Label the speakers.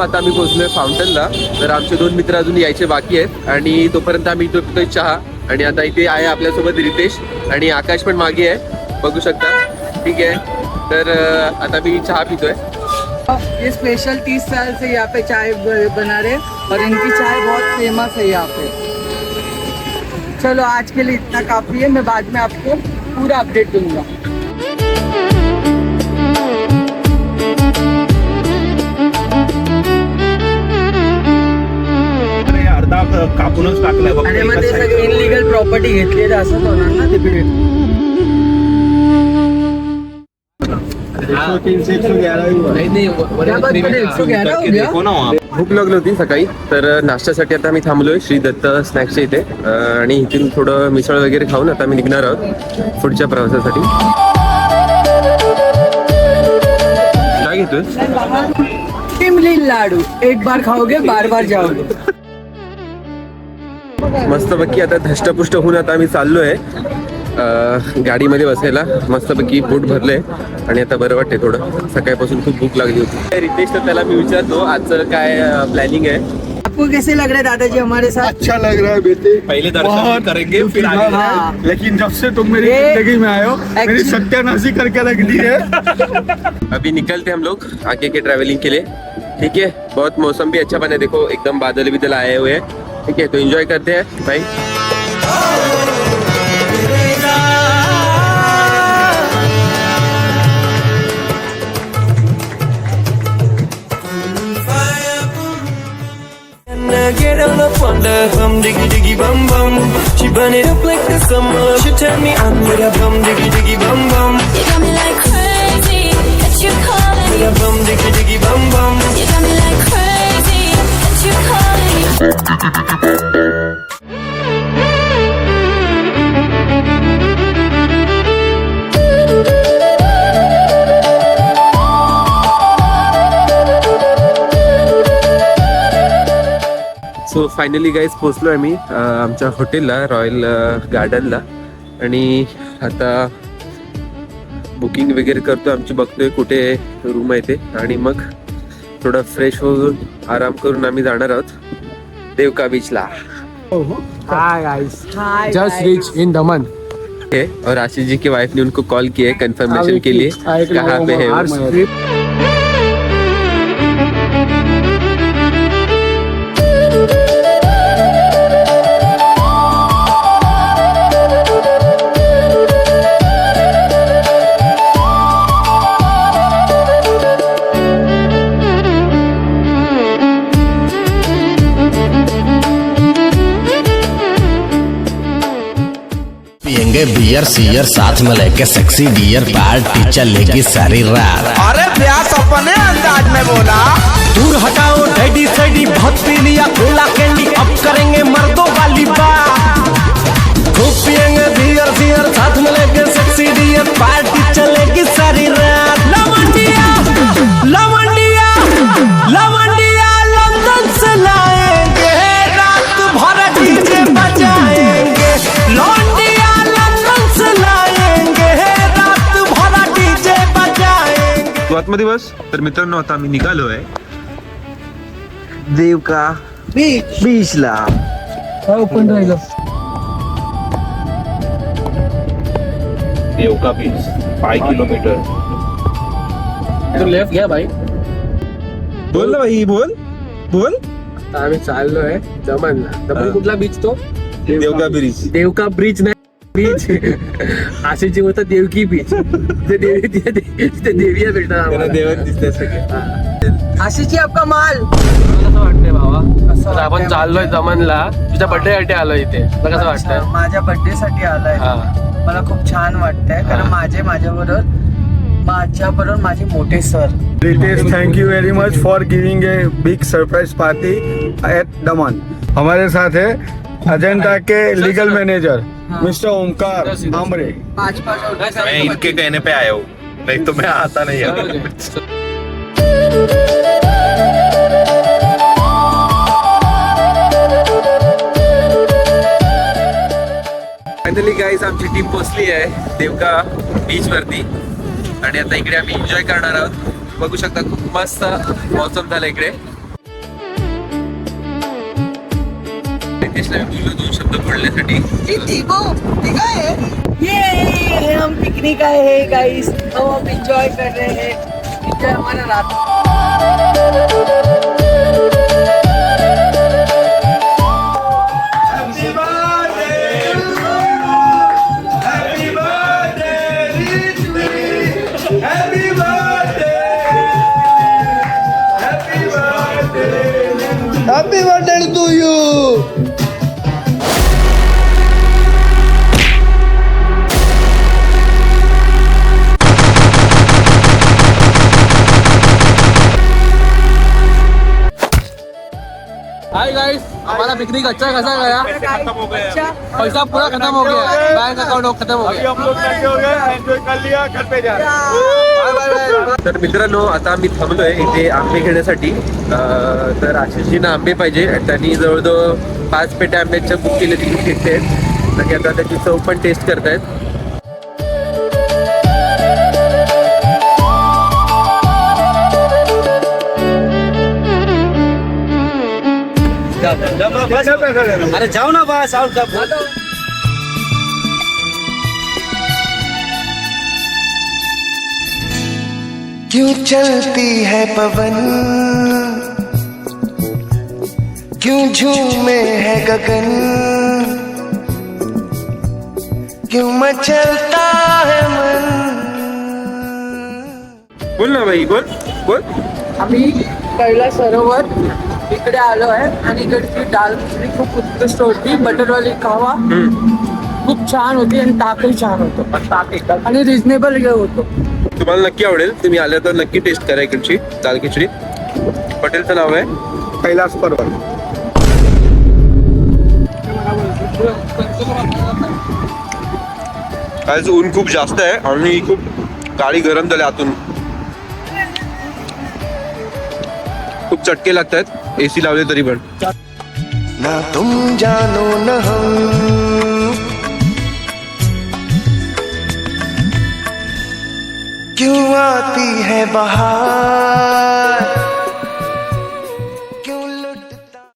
Speaker 1: आता आम्ही पोहोचलोय फाउंटनला. तर आमचे 2 मित्र अजून यायचे बाकी आहेत आणि तोपर्यंत आम्ही इथे पितोय चहा. आणि आता इथे आहे आपल्यासोबत रितेश आणि आकाश पण मागे आहे, बघू शकता. ठीक आहे, तर आता मी चहा पितोय.
Speaker 2: ये स्पेशल 30 साल से यहाँ पे चाय बना रहे और इनकी चाय बहुत फेमस है यहाँ पे. चलो आज के लिए इतना काफी है, मैं बाद में आपको पूरा अपडेट दूंगा.
Speaker 3: कापूनच टाकलाय बघ.
Speaker 2: आणि मग ते सगळे इनलिगल प्रॉपर्टी घेतली तर असंच होणार ना तिकडे.
Speaker 1: भूक लागली होती सकाळी, तर नाश्त्यासाठी आता आम्ही थांबलोय श्री दत्त स्नॅक्सच्या इथे. आणि इथून थोडं मिसळ वगैरे खाऊन आता आम्ही निघणार आहोत पुढच्या प्रवासासाठी. काय घेतोय?
Speaker 2: इमली लाडू एक बार खाओगे बार बार जाओगे.
Speaker 1: मस्तपैकी आता धष्टपुष्ट होऊन आता आम्ही चाललोय गाडीमध्ये बसायला. मस्तपैकी पोट भरलंय आणि आता बरं वाटतंय थोडं. सकाळपासून खूप भूक लागली होती. रितेश, तर त्याला मी विचारतो आजचं काय प्लॅनिंग आहे.
Speaker 2: आपको कैसे लग रहा है दादाजी हमारे साथ?
Speaker 3: अच्छा लग रहा है बेटे.
Speaker 1: पहले दर्शन करेंगे फिर आगे.
Speaker 2: हाँ.
Speaker 3: लेकिन जब से तुम मेरी जिंदगी में आए हो मेरी सत्यानाशी करके रख दी है.
Speaker 1: अभी निकलते हम लोग आगे के ट्रैवलिंग के लिए. ठीक है, बहुत मौसम भी अच्छा बना है, देखो एकदम बादल बिदल आए हुए हैं. ठीक है, तो एंजॉय करते हैं भाई.
Speaker 4: Get on up on the hum diggy diggy bum bum. She burn it up like the summer. She turn me on with a bum diggy diggy bum bum.
Speaker 5: You got me like crazy, that you calling
Speaker 4: With
Speaker 5: me.
Speaker 4: a bum diggy diggy bum bum.
Speaker 5: You got me like crazy, that you calling me.
Speaker 1: So finally guys पोचलो आहे मी आमच्या हॉटेलला, royal गार्डनला. आणि आता booking वगैरे करतो आमची, बघतोय कुठे रूम आहे ते. आणि मग थोडं फ्रेश होऊन आराम करून आम्ही जाणार आहोत देवका बीचला.
Speaker 2: Hi guys. Hi
Speaker 6: just reach in Daman.
Speaker 1: और आशीष जी की वाइफ ने उनको कॉल किया है कंफर्मेशन के लिए कहाँ पे है वो.
Speaker 7: पियेंगे बियर सियर साथ में लेके सेक्सी डियर पार्टी चलेगी सारी रात.
Speaker 8: अरे प्यास अपने अंदाज में बोला.
Speaker 7: दूर हटाओ डैडी सैडी बहुत पी लिया कोला कैंडी अब करेंगे मर्दों वाली बात. खूब पियेंगे बियर सियर साथ में लेके सेक्सी डियर पार्टी चलेगी सारी रात. लवंडिया लवंडिया लवंडिया लंदन से लाएंगे रात भर डीजे बजाएंगे. लौंडिया लंदन से लाएंगे रात भर डीजे बजाएंगे.
Speaker 3: तू आतमध्ये बस. तर मित्रांनो आता आम्ही निघालो आहे
Speaker 2: देवका
Speaker 3: बीचला.
Speaker 2: ओपन राहिलं.
Speaker 3: Devka beach 5 kilometre.
Speaker 6: तो लेफ्ट घ्या भाई.
Speaker 3: बोल ना भाई, बोल बोल.
Speaker 6: आता आम्ही चाललोय दमनला. दमन कुठला बीच तो?
Speaker 3: देवका बीच.
Speaker 6: देवका ब्रिज नाही, बीच. आशिषजी होता देवकी बीच. ते देविया भेटतात आम्हाला.
Speaker 1: देवात दिसतंय सगळे.
Speaker 2: आशिष जी आपका माल.
Speaker 6: कसं वाटतंय भावा? तर आपण चाललोय दमनला. तुझ्या बर्थडे साठी आलोय इथे. तुला कसं वाटतंय?
Speaker 2: माझ्या बर्थडे साठी आलाय.
Speaker 6: हा.
Speaker 2: मला खूप छान वाटतंय कारण माझ्याबरोबर माझे मोठे sir.
Speaker 3: Ritesh, thank you very much for giving a big surprise party at Daman. हमारे साथ है अजंता के legal manager mister Omkar Amre.
Speaker 2: 5
Speaker 3: मैं इनके कहने पे आया हूँ, नहीं तो मैं आता नहीं है.
Speaker 1: फायनली गाईज आमची टीम पोहोचली आहे देवका बीच वरती. आणि आता इकडे आम्ही एन्जॉय करणार आहोत. बघू शकता खूप मस्त मौसम झाला इकडे. राकेशला मी बोललो 2 शब्द बोलण्यासाठी.
Speaker 2: ये हम पिकनिक आए हैं गाइस, हम एंजॉय कर रहे हैं. एंजॉय हमारा रात.
Speaker 8: Happy birthday to you.
Speaker 6: Hi guys, हमारा पिकनिक अच्छा खासा गया.
Speaker 2: अच्छा,
Speaker 6: पैसा पूरा खत्म हो गया, बैंक अकाउंट खत्म हो गया.
Speaker 3: हम लोग लगे हो गए, एंजॉय कर लिया, घर पे जा रहे हैं.
Speaker 1: तर मित्रांनो, आता आम्ही थांबलोय इथे आंबे घेण्यासाठी. तर आशिषजींना आंबे पाहिजे. त्यांनी जवळजवळ 5 पेट्या आंब्याच्या बुक केले, 3 पेट्या आहेत. आणि आता त्याची चव पण टेस्ट करतायत.
Speaker 6: अरे जाओ ना बस, और कब
Speaker 4: क्यों चलती है पवन, क्यों झूमे है गगन, क्यों मचलता है मन.
Speaker 1: बोल ना भाई, बोल बोल.
Speaker 2: आम्ही कैलास सरोवर इकडे आलो आहे आणि इकडची दाल खिचडी खूप उत्कृष्ट होती. बटरवाली खावा खूप छान होती आणि ताकही छान होतं आणि रिझनेबल होतो.
Speaker 1: तुम्हाला नक्की आवडेल. तुम्ही आले तर नक्की टेस्ट करा इकडची दाल खिचडी. हॉटेलचं नाव आहे
Speaker 3: कैलास पर्वत.
Speaker 1: आज ऊन खूप जास्त आहे आणि खूप गाडी गरम झाली आतून. खूप चटके लागतात एसी लावले तरी पण.
Speaker 4: ना तुम जानो न हम क्यों आती है बहार,